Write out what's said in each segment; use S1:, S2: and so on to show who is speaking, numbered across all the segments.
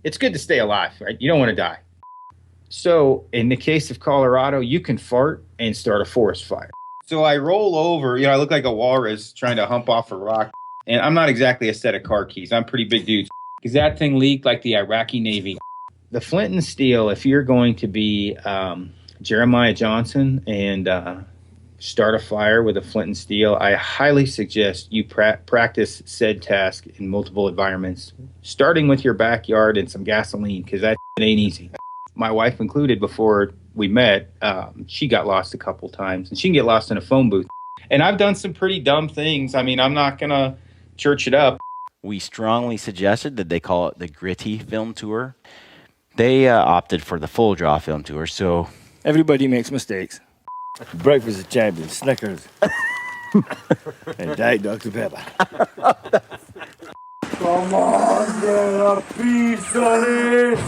S1: it's good to stay alive, right? You don't want to die. So in the case of Colorado, you can fart and start a forest fire. So I roll over, I look like a walrus trying to hump off a rock. And I'm not exactly a set of car keys. I'm a pretty big dude. Because that thing leaked like the Iraqi Navy. The flint and steel, if you're going to be Jeremiah Johnson and start a fire with a flint and steel, I highly suggest you practice said task in multiple environments, starting with your backyard and some gasoline, because that ain't easy. My wife included, before we met, she got lost a couple times, and she can get lost in a phone booth. And I've done some pretty dumb things. I mean, I'm not going to church it up.
S2: We strongly suggested that they call it the Gritty Film Tour. They opted for the Full Draw Film Tour, so...
S3: Everybody makes mistakes. Breakfast of champions, Snickers, and Diet Dr. Pepper. Come on, get a piece of it!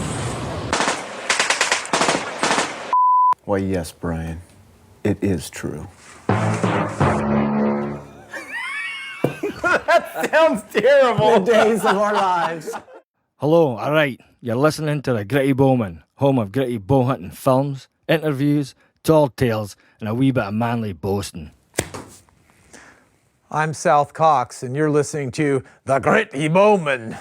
S4: Why, yes, Brian, it is true.
S5: That sounds terrible. The days of our lives.
S3: Hello, all right. You're listening to the Gritty Bowman, home of gritty bow hunting films, interviews, tall tales, and a wee bit of manly boasting.
S5: I'm South Cox, and you're listening to the Gritty Bowman.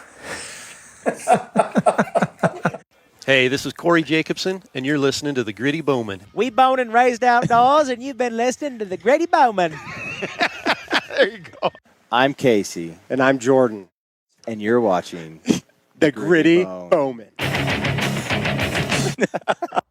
S6: Hey, this is Corey Jacobson, and you're listening to the Gritty Bowman.
S7: We born and raised outdoors, and you've been listening to the Gritty Bowman.
S6: There you go.
S2: I'm Casey.
S8: And I'm Jordan.
S2: And you're watching...
S6: The Gritty Bowman.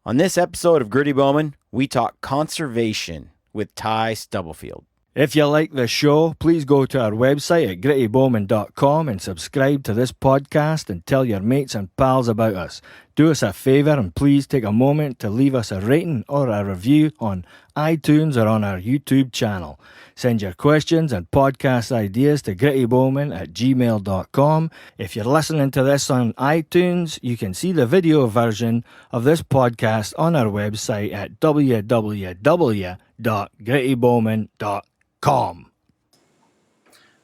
S2: On this episode of Gritty Bowman, we talk conservation with Ty Stubblefield.
S3: If you like the show, please go to our website at grittybowman.com and subscribe to this podcast and tell your mates and pals about us. Do us a favor and please take a moment to leave us a rating or a review on iTunes or on our YouTube channel. Send your questions and podcast ideas to grittybowman@gmail.com. If you're listening to this on iTunes, you can see the video version of this podcast on our website at www.grittybowman.com.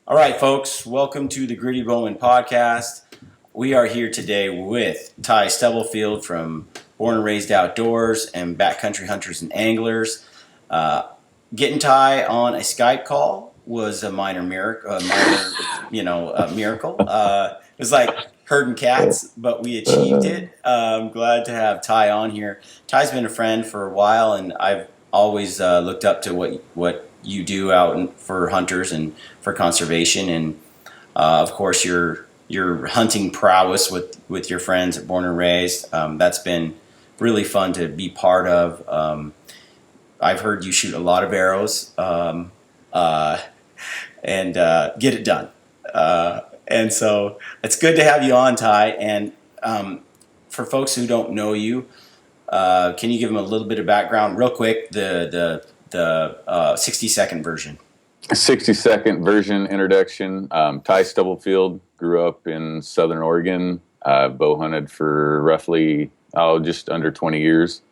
S2: All right, folks, welcome to the Gritty Bowman podcast. We are here today with Ty Stubblefield from Born and Raised Outdoors and Backcountry Hunters and Anglers. Getting Ty on a Skype call was a minor miracle. Miracle. It was like herding cats, but we achieved it. I'm glad to have Ty on here. Ty's been a friend for a while, and I've always looked up to what you do out for hunters and for conservation, and of course your hunting prowess with your friends at Born and Raised. That's been really fun to be part of. I've heard you shoot a lot of arrows and get it done. And so it's good to have you on, Ty. And for folks who don't know you, can you give them a little bit of background real quick, the 60-second version?
S9: 60-second version introduction. Ty Stubblefield, grew up in Southern Oregon, bow hunted for roughly just under 20 years.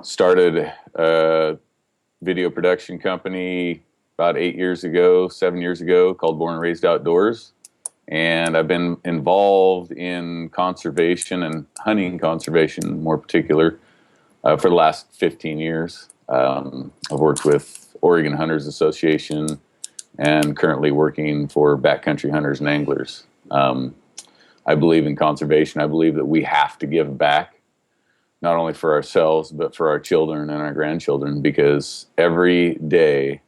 S9: Started a video production company about 7 years ago, called Born and Raised Outdoors. And I've been involved in conservation and hunting conservation, more particular, for the last 15 years. I've worked with Oregon Hunters Association and currently working for Backcountry Hunters and Anglers. I believe in conservation. I believe that we have to give back, not only for ourselves, but for our children and our grandchildren, because every day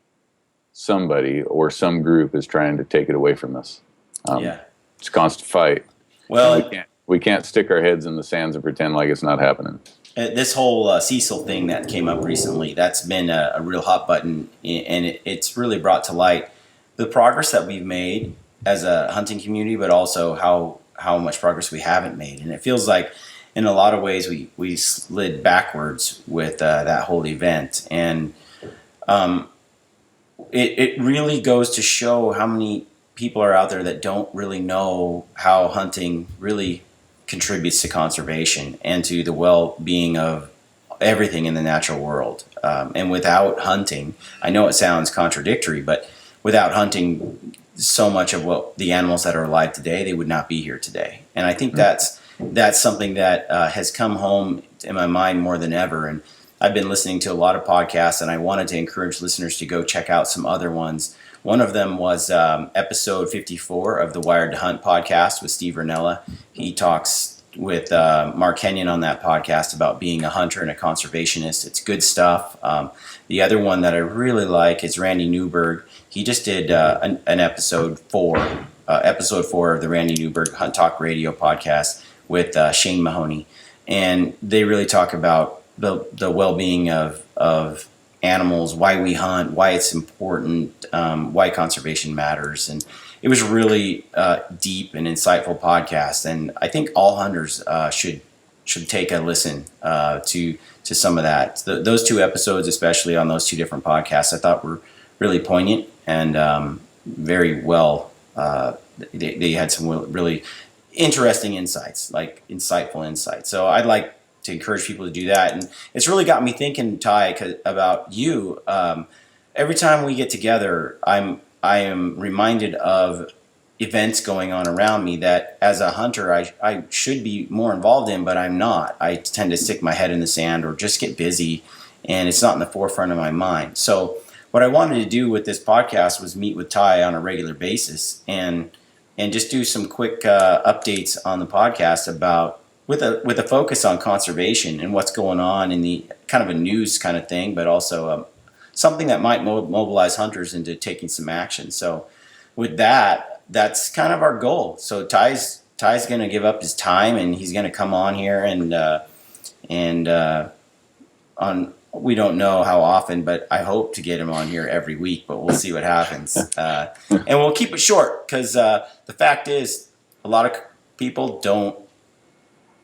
S9: somebody or some group is trying to take it away from us. It's a constant fight.
S2: Well,
S9: we can't stick our heads in the sands and pretend like it's not happening.
S2: This whole Cecil thing that came up recently, that's been a real hot button, and it's really brought to light the progress that we've made as a hunting community, but also how much progress we haven't made. And it feels like in a lot of ways we slid backwards with that whole event. And it really goes to show how many people are out there that don't really know how hunting really contributes to conservation and to the well-being of everything in the natural world. And without hunting, I know it sounds contradictory, but without hunting, so much of what the animals that are alive today, they would not be here today. And I think that's something that has come home in my mind more than ever. And I've been listening to a lot of podcasts, and I wanted to encourage listeners to go check out some other ones. One of them was episode 54 of the Wired to Hunt podcast with Steve Ranella. He talks with Mark Kenyon on that podcast about being a hunter and a conservationist. It's good stuff. The other one that I really like is Randy Newberg. He just did an episode 4 of the Randy Newberg Hunt Talk Radio podcast with Shane Mahoney. And they really talk about the well-being of animals, why we hunt, why it's important, why conservation matters. And it was really deep and insightful podcast. And I think all hunters should take a listen to some of that. Those 2 episodes, especially on those 2 different podcasts, I thought were really poignant and very well. They had some really interesting insights, like insightful insights. So I'd like to encourage people to do that. And it's really got me thinking, Ty, about you. Every time we get together, I am reminded of events going on around me that as a hunter, I should be more involved in, but I'm not. I tend to stick my head in the sand or just get busy, and it's not in the forefront of my mind. So what I wanted to do with this podcast was meet with Ty on a regular basis and just do some quick updates on the podcast about with a focus on conservation and what's going on in the kind of a news kind of thing, but also something that might mobilize hunters into taking some action. So with that, that's kind of our goal. So Ty's going to give up his time, and he's going to come on here and on. We don't know how often, but I hope to get him on here every week, but we'll see what happens. And we'll keep it short because the fact is a lot of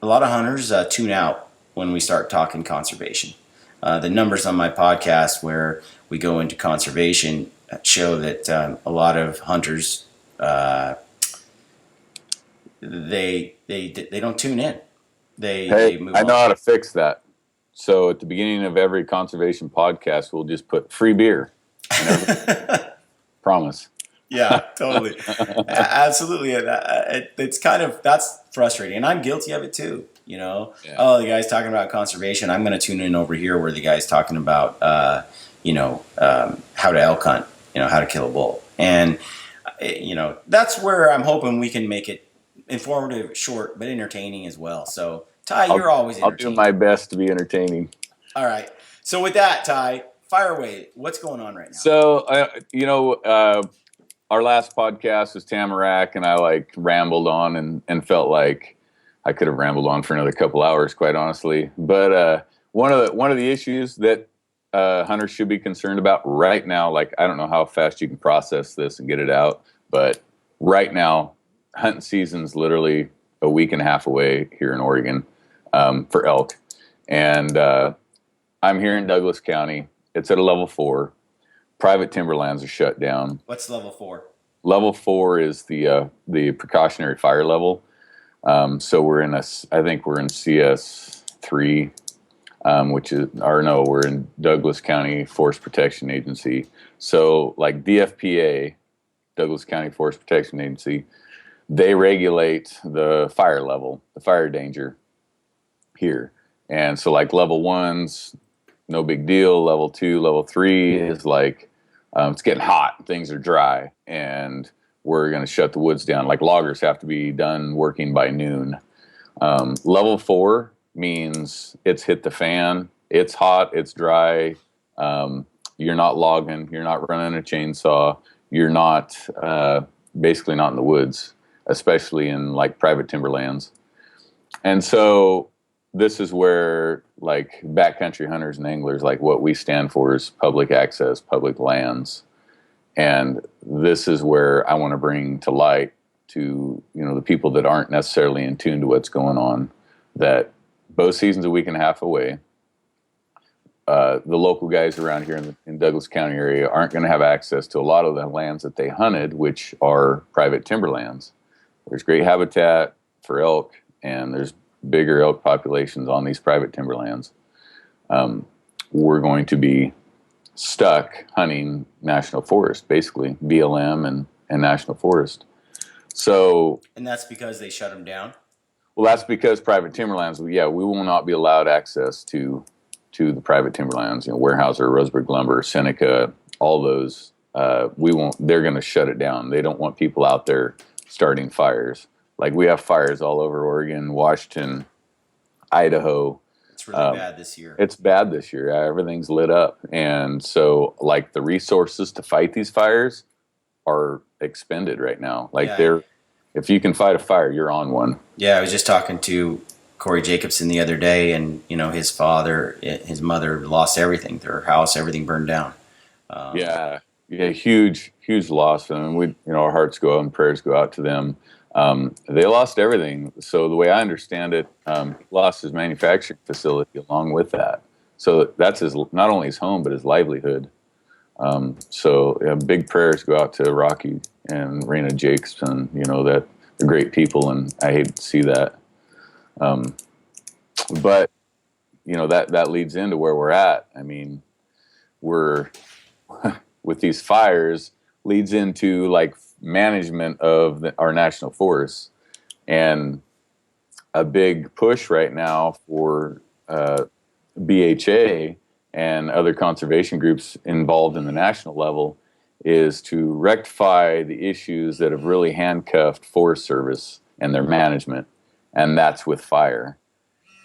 S2: hunters tune out when we start talking conservation. The numbers on my podcast where we go into conservation show that a lot of hunters, they don't tune in. They move
S9: I know
S2: on.
S9: how to fix that. So at the beginning of every conservation podcast, we'll just put free beer. Promise.
S2: Yeah, totally. Absolutely. It's that's frustrating. And I'm guilty of it too. Yeah. Oh, the guy's talking about conservation. I'm going to tune in over here where the guy's talking about, how to elk hunt, how to kill a bull. And, that's where I'm hoping we can make it informative, short, but entertaining as well. So, Ty, you're always entertaining.
S9: I'll do my best to be entertaining.
S2: All right. So with that, Ty, fire away. What's going on right now?
S9: So, our last podcast was Tamarack, and I rambled on and felt like I could have rambled on for another couple hours, quite honestly. But one of the issues that hunters should be concerned about right now, I don't know how fast you can process this and get it out, but right now, hunting season's literally a week and a half away here in Oregon for elk. And I'm here in Douglas County. It's at a level 4. Private timberlands are shut down.
S2: What's level 4?
S9: Level 4 is the precautionary fire level. So we're in CS3, we're in Douglas County Forest Protection Agency. So DFPA, Douglas County Forest Protection Agency, they regulate the fire level, the fire danger here. And so level 1's no big deal. Level 2, level 3 is it's getting hot, things are dry, and we're going to shut the woods down. Loggers have to be done working by noon. Level 4 means it's hit the fan, it's hot, it's dry, you're not logging, you're not running a chainsaw, you're not basically not in the woods, especially in private timberlands. And so this is where backcountry hunters and anglers, what we stand for is public access, public lands. And this is where I want to bring to light to, the people that aren't necessarily in tune to what's going on, that bow season's a week and a half away. The local guys around here in Douglas County area aren't going to have access to a lot of the lands that they hunted, which are private timberlands. There's great habitat for elk, and there's bigger elk populations on these private timberlands. We're going to be stuck hunting national forest, basically BLM national forest. So,
S2: And that's because they shut them down?
S9: well, that's because private timberlands, we will not be allowed access to the private timberlands, Weyerhaeuser, Roseburg Lumber, Seneca, all those. We won't, they're going to shut it down. They don't want people out there starting fires. Like we have fires all over Oregon, Washington, Idaho.
S2: It's really bad this year.
S9: It's bad this year. Everything's lit up. And so like the resources to fight these fires are expended right now. Like if you can fight a fire, you're on one.
S2: Yeah, I was just talking to Corey Jacobson the other day, and his mother lost everything, their house, everything burned down.
S9: Huge loss. And our hearts go out and prayers go out to them. They lost everything. So the way I understand it, he lost his manufacturing facility along with that. So that's not only his home, but his livelihood. Big prayers go out to Rocky and Raina Jacobson, that they're great people, and I hate to see that. But that leads into where we're at. I mean, we're with these fires leads into like management of our national forests, and a big push right now for BHA and other conservation groups involved in the national level is to rectify the issues that have really handcuffed Forest Service and their management, and that's with fire.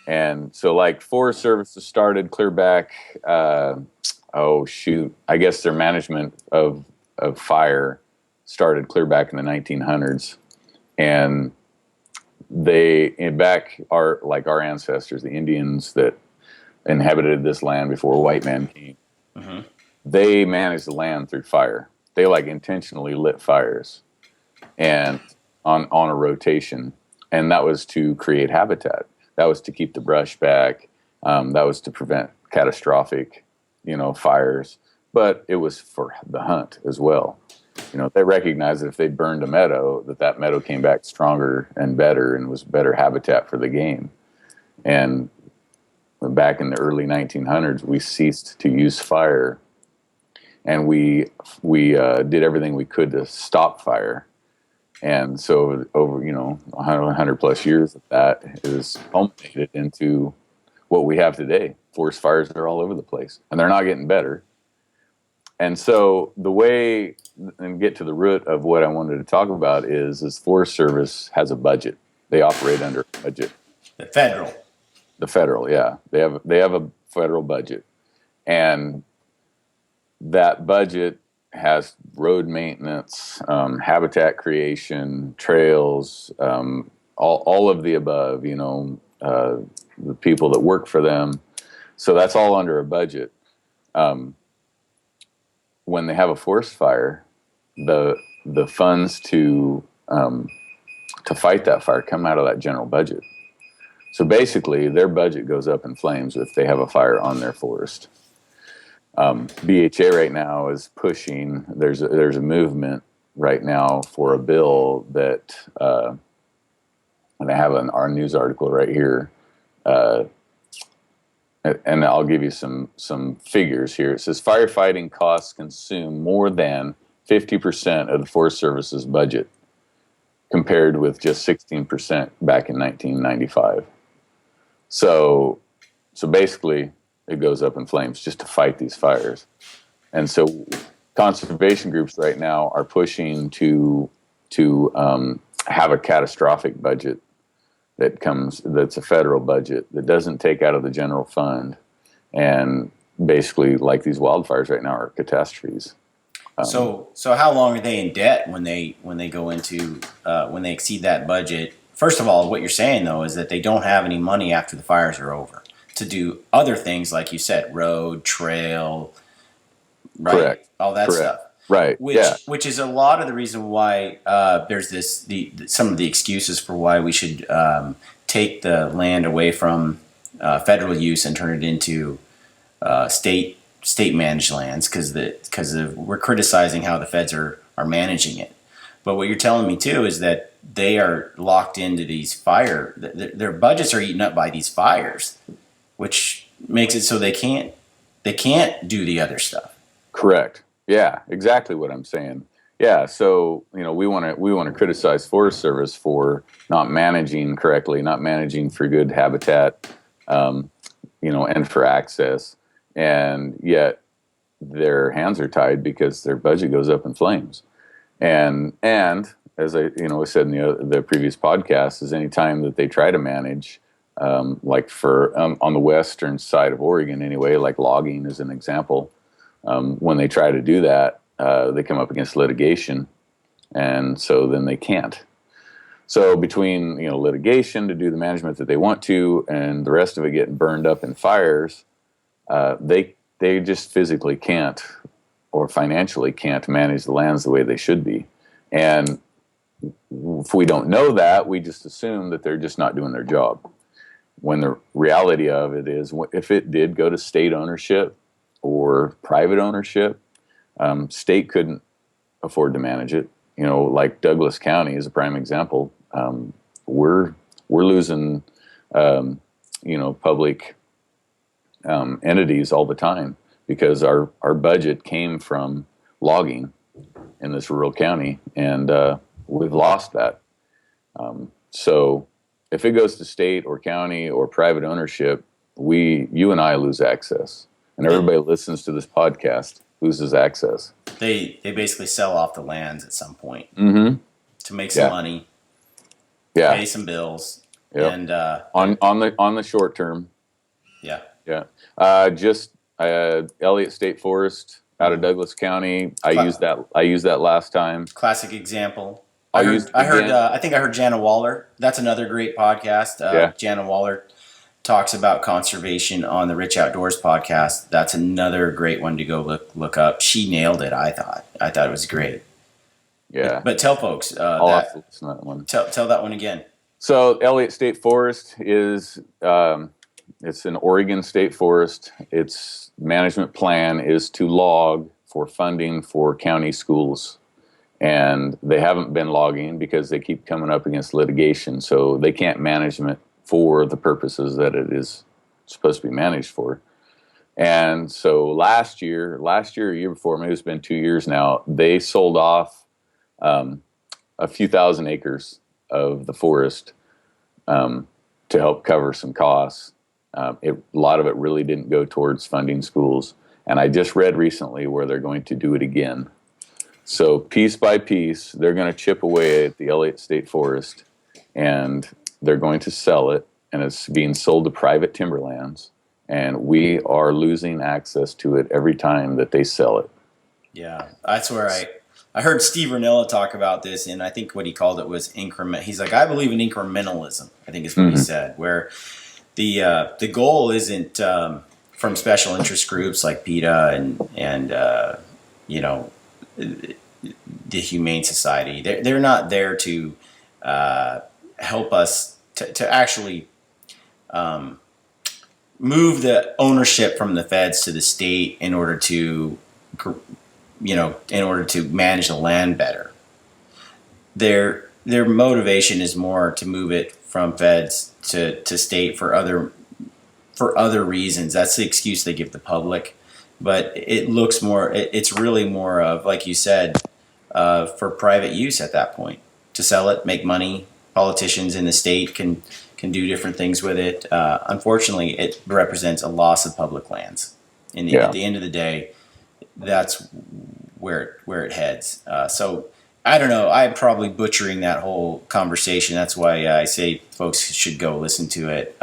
S9: And so like Forest Service has started clear back, I guess their management of fire started clear back in the 1900s. And our ancestors, the Indians that inhabited this land before white man came, they managed the land through fire. They intentionally lit fires and on a rotation. And that was to create habitat. That was to keep the brush back. That was to prevent catastrophic, fires. But it was for the hunt as well. They recognized that if they burned a meadow, that meadow came back stronger and better and was better habitat for the game. And back in the early 1900s, we ceased to use fire, and we did everything we could to stop fire. And so over 100 plus years of that is culminated into what we have today. Forest fires are all over the place, and they're not getting better. And so the way, and get to the root of what I wanted to talk about is Forest Service has a budget. They operate under a budget.
S2: The federal,
S9: yeah. They have a federal budget. And that budget has road maintenance, habitat creation, trails, all of the above, the people that work for them. So that's all under a budget. When they have a forest fire, the funds to fight that fire come out of that general budget. So basically, their budget goes up in flames if they have a fire on their forest. BHA right now is pushing. There's a movement right now for a bill that, and I have our news article right here. And I'll give you some figures here. It says firefighting costs consume more than 50% of the Forest Service's budget, compared with just 16% back in 1995. So basically, it goes up in flames just to fight these fires. And so conservation groups right now are pushing to have a catastrophic budget that's a federal budget that doesn't take out of the general fund. And basically, like these wildfires right now are catastrophes.
S2: So how long are they in debt when they go into when they exceed that budget? First of all, what you're saying though is that they don't have any money after the fires are over to do other things, like you said, road, trail, right?
S9: Correct.
S2: All that stuff.
S9: Right.
S2: Which is a lot of the reason why there's some of the excuses for why we should take the land away from federal use and turn it into state managed lands, because we're criticizing how the feds are managing it. But what you're telling me too is that they are locked into these their budgets are eaten up by these fires, which makes it so they can't do the other stuff.
S9: Correct. Yeah, exactly what I'm saying. Yeah, so we want to criticize Forest Service for not managing correctly, not managing for good habitat, and for access, and yet their hands are tied because their budget goes up in flames. And as I said in the previous podcast, is any time that they try to manage, like for on the western side of Oregon anyway, like logging is an example. When they try to do that, they come up against litigation, and so then they can't. So between litigation to do the management that they want to, and the rest of it getting burned up in fires, they just physically can't or financially can't manage the lands the way they should be. And if we don't know that, we just assume that they're just not doing their job. When the reality of it is, if it did go to state ownership or private ownership, state couldn't afford to manage it. Like Douglas County is a prime example. We're losing, public entities all the time because our budget came from logging in this rural county, and we've lost that. So if it goes to state or county or private ownership, you and I lose access, and everybody listens to this podcast loses access.
S2: They basically sell off the lands at some point to make some money, pay some bills, and
S9: on the short term. Just Elliott State Forest out of Douglas County. I used that last time.
S2: Classic example. I think I heard Jana Waller. That's another great podcast. Jana Waller talks about conservation on the Rich Outdoors podcast. That's another great one to go look up. She nailed it. I thought it was great.
S9: Yeah.
S2: But tell folks
S9: I'll have to listen to that one.
S2: Tell that one again.
S9: So Elliott State Forest is it's an Oregon state forest. Its management plan is to log for funding for county schools. And they haven't been logging because they keep coming up against litigation. So they can't management for the purposes that it is supposed to be managed for. And so last year, or year before, maybe it's been 2 years now, they sold off a few thousand acres of the forest to help cover some costs. A lot of it really didn't go towards funding schools. And I just read recently where they're going to do it again. So piece by piece, they're going to chip away at the Elliott State Forest, and they're going to sell it, and it's being sold to private timberlands, and we are losing access to it every time that they sell it.
S2: Yeah, that's where I heard Steve Ranella talk about this, and I think what he called it was increment. He's like, I believe in incrementalism, I think is what he said, where the goal isn't from special interest groups like PETA and the Humane Society. They're not there to help us to actually move the ownership from the feds to the state in order to manage the land better. Their motivation is more to move it from feds to state for other reasons. That's the excuse they give the public. But it looks more, it's really more of, like you said, for private use at that point. To sell it, make money. Politicians in the state can do different things with it. Unfortunately, it represents a loss of public lands. At the end of the day, that's where it heads. So I don't know. I'm probably butchering that whole conversation. That's why I say folks should go listen to it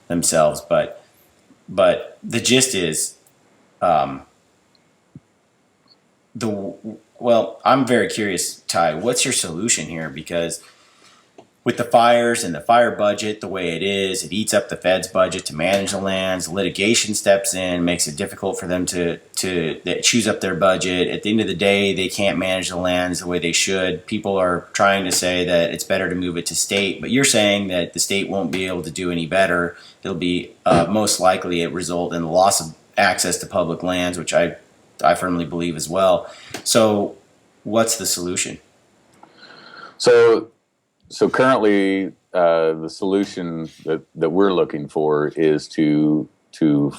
S2: themselves. But the gist is, I'm very curious, Ty, what's your solution here? Because with the fires and the fire budget the way it is, it eats up the Fed's budget to manage the lands. Litigation steps in, makes it difficult for them to choose up their budget. At the end of the day, they can't manage the lands the way they should. People are trying to say that it's better to move it to state, but you're saying that the state won't be able to do any better. It'll be most likely it result in the loss of access to public lands, which I firmly believe as well. So what's the solution?
S9: So currently, the solution that we're looking for is to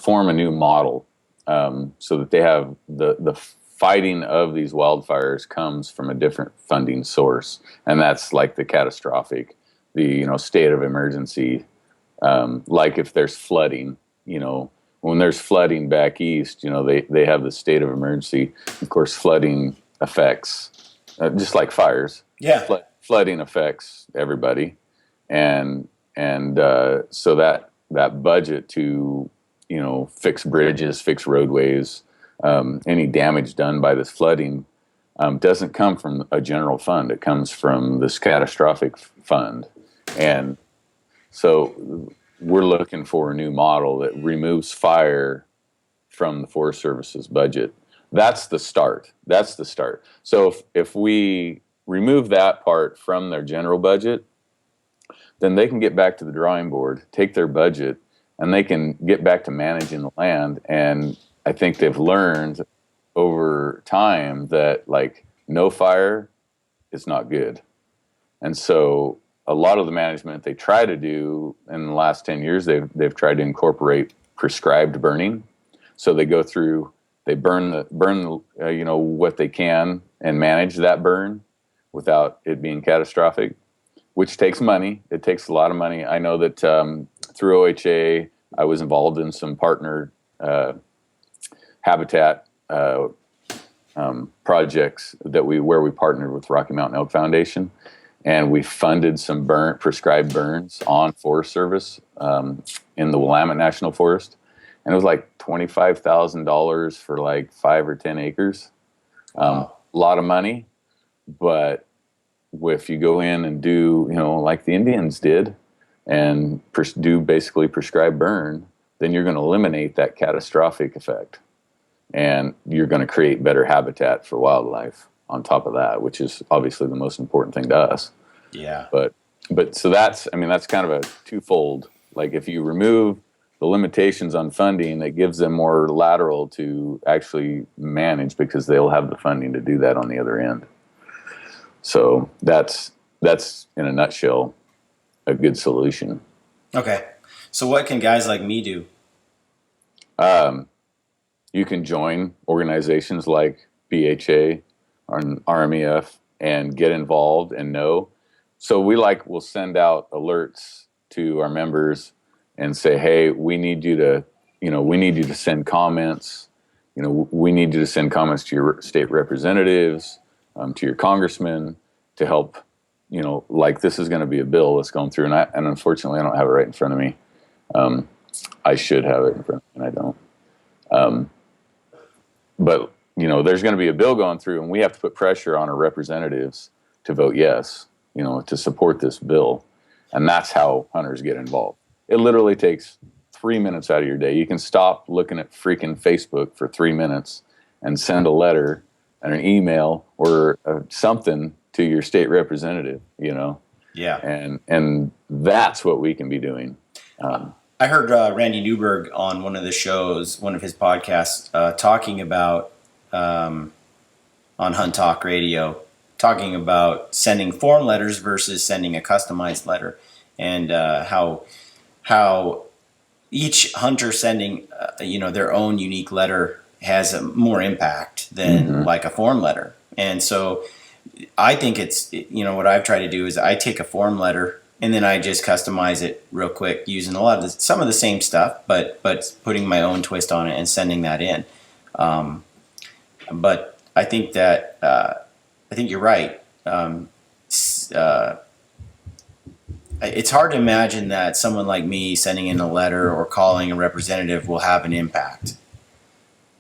S9: form a new model, so that they have the fighting of these wildfires comes from a different funding source, and that's like the catastrophic, the state of emergency. Like if there's flooding, when there's flooding back east, they have the state of emergency. Of course, flooding affects just like fires.
S2: Yeah,
S9: flooding affects everybody, and so that budget to fix bridges, fix roadways, any damage done by this flooding doesn't come from a general fund. It comes from this catastrophic fund, and so we're looking for a new model that removes fire from the Forest Service's budget. That's the start. So if we remove that part from their general budget, then they can get back to the drawing board, take their budget, and they can get back to managing the land. And I think they've learned over time that no fire is not good. And so a lot of the management they try to do in the last 10 years, they've tried to incorporate prescribed burning. So they go through, they burn what they can and manage that burn without it being catastrophic, which takes money. It takes a lot of money. I know that through OHA, I was involved in some partner habitat projects where we partnered with Rocky Mountain Elk Foundation, and we funded some prescribed burns on Forest Service in the Willamette National Forest, and it was like $25,000 for 5 or 10 acres. A lot of money, but if you go in and do like the Indians did and do basically prescribed burn, then you're going to eliminate that catastrophic effect, and you're going to create better habitat for wildlife on top of that, which is obviously the most important thing to us.
S2: Yeah.
S9: But so that's kind of a twofold. Like if you remove the limitations on funding, it gives them more lateral to actually manage because they'll have the funding to do that on the other end. So that's in a nutshell a good solution.
S2: Okay. So what can guys like me do?
S9: You can join organizations like BHA or RMEF and get involved and know. So we'll send out alerts to our members and say, hey, we need you to send comments. We need you to send comments to your state representatives, to your congressman, to help. This is going to be a bill that's going through, and unfortunately, I don't have it right in front of me. I should have it in front of me, and I don't. But there's going to be a bill going through, and we have to put pressure on our representatives to vote yes, to support this bill, and that's how hunters get involved. It literally takes 3 minutes out of your day. You can stop looking at freaking Facebook for 3 minutes and send a letter and an email or something to your state representative,
S2: Yeah.
S9: And that's what we can be doing.
S2: I heard Randy Newberg on one of his podcasts, talking about, on Hunt Talk Radio, talking about sending form letters versus sending a customized letter, and how each hunter sending their own unique letter has a more impact than like a form letter. And so I think it's, what I've tried to do is I take a form letter and then I just customize it real quick using some of the same stuff, but putting my own twist on it and sending that in. But I think that, I think you're right. It's hard to imagine that someone like me sending in a letter or calling a representative will have an impact.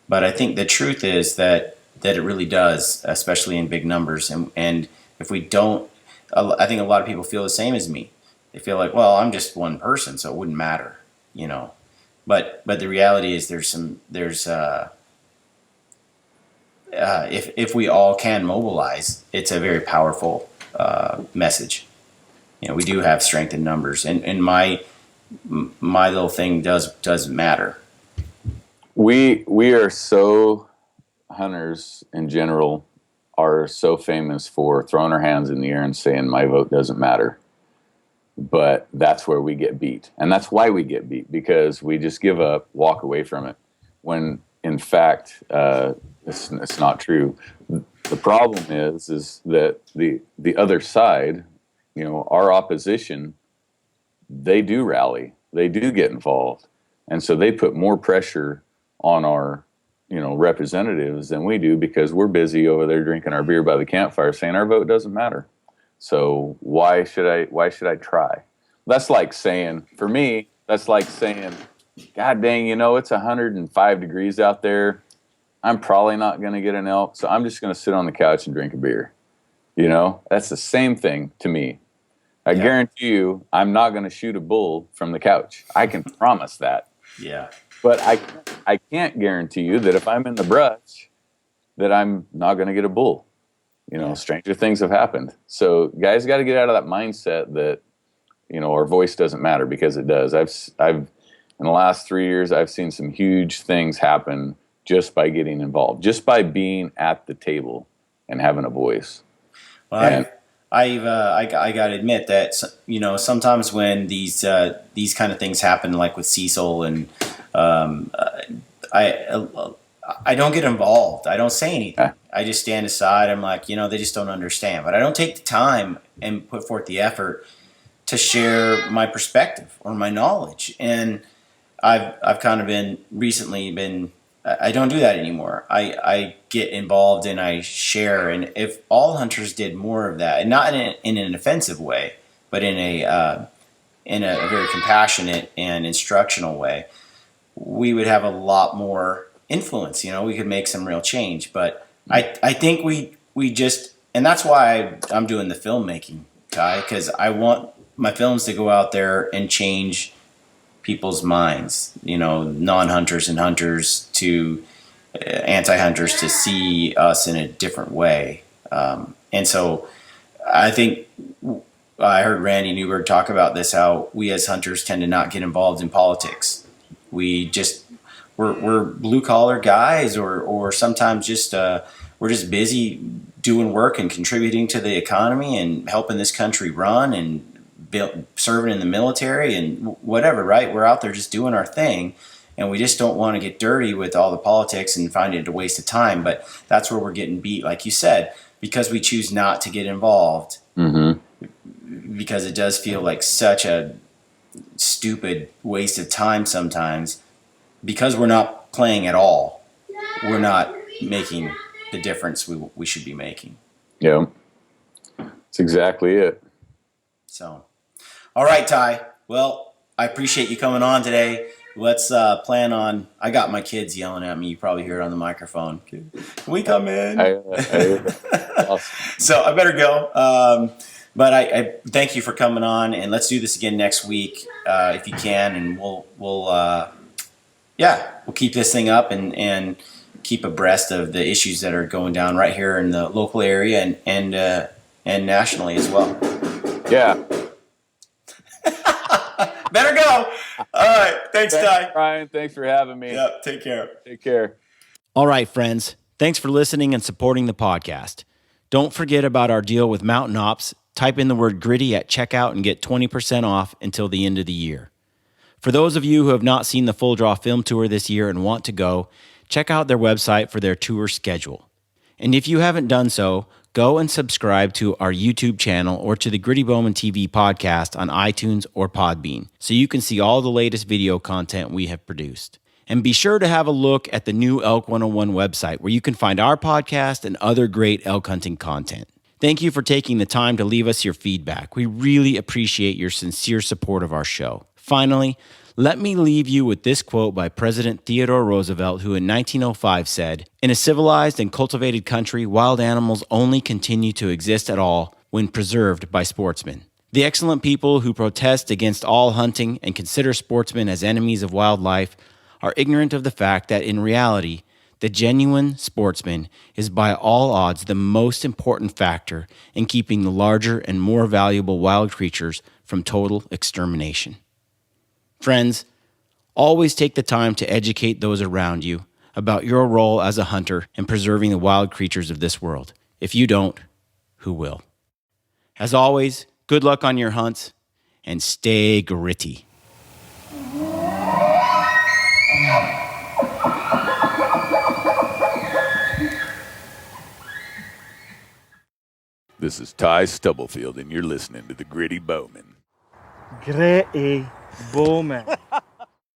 S2: But I think the truth is that it really does, especially in big numbers. And if we don't, I think a lot of people feel the same as me. They feel like, well, I'm just one person, so it wouldn't matter, But the reality is if we all can mobilize, it's a very powerful message. We do have strength in numbers, and my little thing does matter.
S9: We are so, hunters in general are so famous for throwing our hands in the air and saying my vote doesn't matter. But that's where we get beat. And that's why we get beat, because we just give up, walk away from it. When in in fact, it's not true. The problem is that the other side, our opposition, they do rally, they do get involved, and so they put more pressure on our representatives than we do, because we're busy over there drinking our beer by the campfire saying our vote doesn't matter. So why should I try? That's like saying, for me, God dang, it's 105 degrees out there. I'm probably not going to get an elk, so I'm just going to sit on the couch and drink a beer. That's the same thing to me. I guarantee you I'm not going to shoot a bull from the couch. I can promise that.
S2: Yeah.
S9: But I can't guarantee you that if I'm in the brush that I'm not going to get a bull. Stranger things have happened. So guys got to get out of that mindset that, our voice doesn't matter, because it does. I've in the last 3 years, I've seen some huge things happen just by getting involved, just by being at the table and having a voice.
S2: Well, I got to admit that, sometimes when these kind of things happen, like with Cecil, and I don't get involved. I don't say anything. I just stand aside. I'm like, they just don't understand. But I don't take the time and put forth the effort to share my perspective or my knowledge. And I've kind of recently been, I don't do that anymore. I get involved and I share. And if all hunters did more of that, and not in an offensive way, but in a very compassionate and instructional way, we would have a lot more influence. We could make some real change. But I think we just, and that's why I'm doing the filmmaking, Ty, because I want my films to go out there and change people's minds, non-hunters and hunters to anti-hunters, to see us in a different way. And so I think I heard Randy Newberg talk about this, how we as hunters tend to not get involved in politics. We're blue collar guys, or sometimes just we're just busy doing work and contributing to the economy and helping this country run and serving in the military and whatever, right? We're out there just doing our thing, and we just don't want to get dirty with all the politics and find it a waste of time. But that's where we're getting beat, like you said, because we choose not to get involved. Mm-hmm. Because it does feel like such a stupid waste of time sometimes, because we're not playing at all. We're not making the difference we should be making.
S9: Yeah, that's exactly it.
S2: So, all right, Ty. Well, I appreciate you coming on today. Let's plan on, I got my kids yelling at me. You probably hear it on the microphone. Can we come in? Awesome. So I better go. But I thank you for coming on, and let's do this again next week if you can, and we'll keep this thing up and keep abreast of the issues that are going down right here in the local area and nationally as well.
S9: Yeah.
S2: Better go. All right. Thanks, Ty.
S9: Brian. Thanks for having me.
S2: Yep. Take care.
S9: Take care.
S2: All right, friends. Thanks for listening and supporting the podcast. Don't forget about our deal with Mountain Ops. Type in the word gritty at checkout and get 20% off until the end of the year. For those of you who have not seen the Full Draw Film Tour this year and want to go, check out their website for their tour schedule. And if you haven't done so, go and subscribe to our YouTube channel or to the Gritty Bowman TV podcast on iTunes or Podbean, so you can see all the latest video content we have produced. And be sure to have a look at the new Elk 101 website, where you can find our podcast and other great elk hunting content. Thank you for taking the time to leave us your feedback. We really appreciate your sincere support of our show. Finally, let me leave you with this quote by President Theodore Roosevelt, who in 1905 said, "In a civilized and cultivated country, wild animals only continue to exist at all when preserved by sportsmen. The excellent people who protest against all hunting and consider sportsmen as enemies of wildlife are ignorant of the fact that in reality, the genuine sportsman is by all odds the most important factor in keeping the larger and more valuable wild creatures from total extermination." Friends, always take the time to educate those around you about your role as a hunter in preserving the wild creatures of this world. If you don't, who will? As always, good luck on your hunts, and stay gritty.
S8: This is Ty Stubblefield, and you're listening to the Gritty Bowman.
S3: Gritty Bowman.